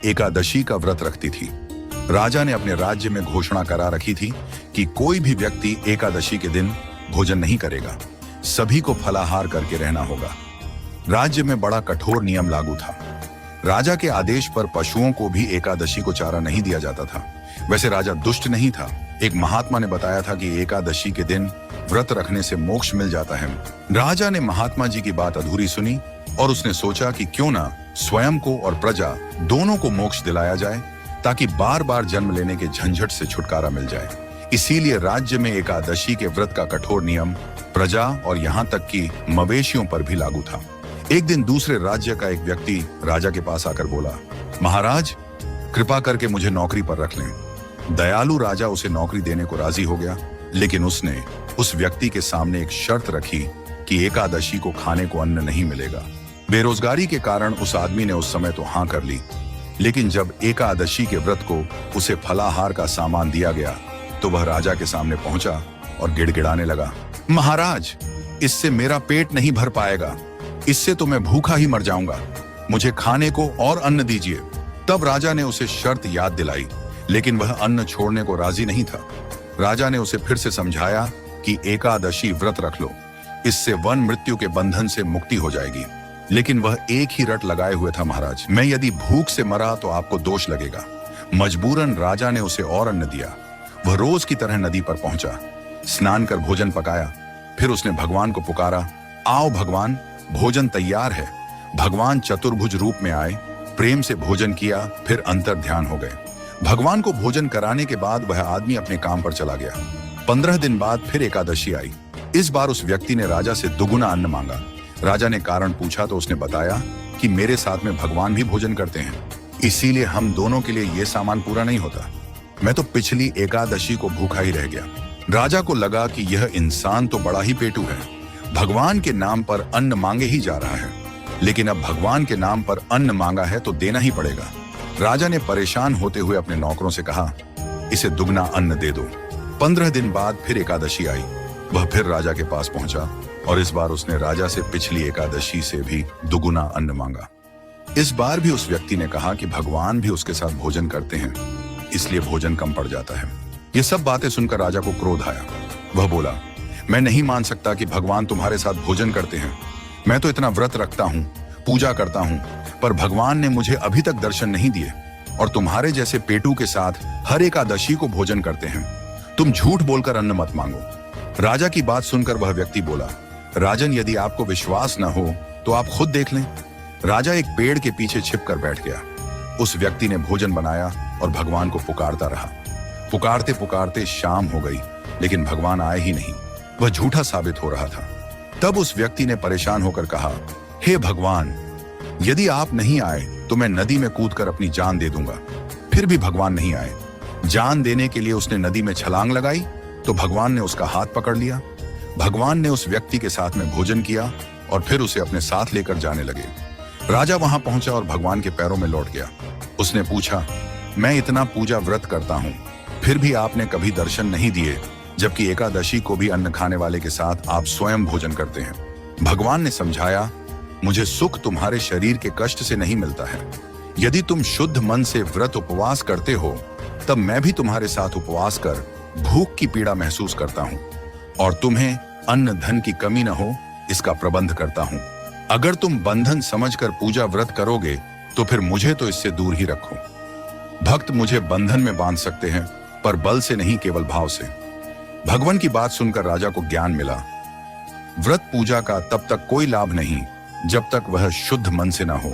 एकादशी का व्रत रखती थी। राजा ने अपने राज्य में घोषणा करा रखी थी कि कोई भी व्यक्ति एकादशी के दिन भोजन नहीं करेगा, सभी को फलाहार करके रहना होगा। राज्य में बड़ा कठोर नियम लागू था। राजा के आदेश पर पशुओं को भी एकादशी को चारा नहीं दिया जाता था। वैसे राजा दुष्ट नहीं था। एक महात्मा ने बताया था कि एकादशी के दिन व्रत रखने से मोक्ष मिल जाता है। राजा ने महात्मा जी की बात अधूरी सुनी और उसने सोचा कि क्यों ना स्वयं को और प्रजा दोनों को मोक्ष दिलाया जाए, ताकि बार बार जन्म लेने के झंझट से छुटकारा मिल जाए। इसीलिए राज्य में एकादशी के व्रत का कठोर नियम प्रजा और यहाँ तक कि मवेशियों पर भी लागू था। एक दिन दूसरे राज्य का एक व्यक्ति राजा के पास आकर बोला, महाराज, कृपा करके मुझे नौकरी पर रख लें। दयालु राजा उसे नौकरी देने को राजी हो गया, लेकिन उसने उस व्यक्ति के सामने एक शर्त रखी कि एकादशी को खाने को अन्न नहीं मिलेगा। बेरोजगारी के कारण उस आदमी ने उस समय तो हाँ कर ली, लेकिन जब एकादशी के व्रत को उसे फलाहार का सामान दिया गया तो वह राजा के सामने पहुंचा और गिड़गिड़ाने लगा, महाराज, इससे मेरा पेट नहीं भर पाएगा, इससे तो मैं भूखा ही मर जाऊंगा, मुझे खाने को और अन्न दीजिए। तब राजा ने उसे शर्त याद दिलाई, लेकिन वह अन्न छोड़ने को राजी नहीं था। राजा ने उसे फिर से समझाया कि एकादशी व्रत रख लो, इससे वन मृत्यु के बंधन से मुक्ति हो जाएगी। लेकिन वह एक ही रट लगाए हुए था, महाराज, मैं यदि भूख से मरा तो आपको दोष लगेगा। मजबूरन राजा ने उसे और अन्न दिया। वह रोज की तरह नदी पर पहुंचा, स्नान कर भोजन पकाया। फिर उसने भगवान को पुकारा, आओ भगवान, भोजन तैयार है। भगवान चतुर्भुज रूप में आए, प्रेम से भोजन किया, फिर अंतर ध्यान हो गए। भगवान को भोजन कराने के बाद वह आदमी अपने काम पर चला गया। 15 दिन बाद फिर एकादशी आई। इस बार उस व्यक्ति ने राजा से दुगुना अन्न मांगा। राजा ने कारण पूछा तो उसने बताया कि मेरे साथ में भगवान भी भोजन करते हैं, इसीलिए हम दोनों के लिए यह सामान पूरा नहीं होता। मैं तो पिछली एकादशी को भूखा ही रह गया। राजा को लगा कि यह इंसान तो बड़ा ही पेटू है, भगवान के नाम पर अन्न मांगे ही जा रहा है, लेकिन अब भगवान के नाम पर अन्न मांगा है तो देना ही पड़ेगा। राजा ने परेशान होते हुए अपने नौकरों से कहा, इसे दुगना अन्न दे दो। 15 दिन बाद फिर एकादशी आई। वह फिर राजा के पास पहुंचा और इस बार उसने राजा से पिछली एकादशी से भी दुगुना अन्न मांगा। इस बार भी उस व्यक्ति ने कहा कि भगवान भी उसके साथ भोजन करते हैं, इसलिए भोजन कम पड़ जाता है। ये सब बातें सुनकर राजा को क्रोध आया। वह बोला, मैं नहीं मान सकता कि भगवान तुम्हारे साथ भोजन करते हैं। मैं तो इतना व्रत रखता हूँ, पूजा करता हूँ, पर भगवान ने मुझे अभी तक दर्शन नहीं दिए और तुम्हारे जैसे पेटू के साथ हर एकादशी को भोजन करते हैं। तुम झूठ बोलकर अन्न मत मांगो। राजा की बात सुनकर वह व्यक्ति बोला, राजन, यदि आपको विश्वास न हो तो आप खुद देख लें। राजा एक पेड़ के पीछे छिपकर बैठ गया। उस व्यक्ति ने भोजन बनाया और भगवान को पुकारता रहा। पुकारते पुकारते शाम हो गई, लेकिन भगवान आए ही नहीं। वह झूठा साबित हो रहा था। तब उस व्यक्ति ने परेशान होकर कहा, हे भगवान, यदि आप नहीं आए तो मैं नदी में कूदकर अपनी जान दे दूंगा। फिर भी भगवान नहीं आए। जान देने के लिए उसने नदी में छलांग लगाई तो भगवान ने उसका हाथ पकड़ लिया। भगवान ने उस व्यक्ति के साथ में भोजन किया और फिर उसे अपने साथ लेकर जाने लगे। राजा वहां पहुंचा और भगवान के पैरों में लौट गया। उसने पूछा, मैं इतना पूजा व्रत करता हूं, फिर भी आपने कभी दर्शन नहीं दिए, जबकि एकादशी को भी अन्न खाने वाले के साथ आप स्वयं भोजन करते हैं। भगवान ने समझाया, मुझे सुख तुम्हारे शरीर के कष्ट से नहीं मिलता है। यदि तुम शुद्ध मन से व्रत उपवास करते हो, तब मैं भी तुम्हारे साथ उपवास कर भूख की पीड़ा महसूस करता हूँ और तुम्हें अन्न धन की कमी न हो, इसका प्रबंध करता हूँ। अगर तुम बंधन समझकर पूजा व्रत करोगे तो फिर मुझे तो इससे दूर ही रखो। भक्त मुझे बंधन में बांध सकते हैं, पर बल से नहीं, केवल भाव से। भगवान की बात सुनकर राजा को ज्ञान मिला। व्रत पूजा का तब तक कोई लाभ नहीं जब तक वह शुद्ध मन से न हो।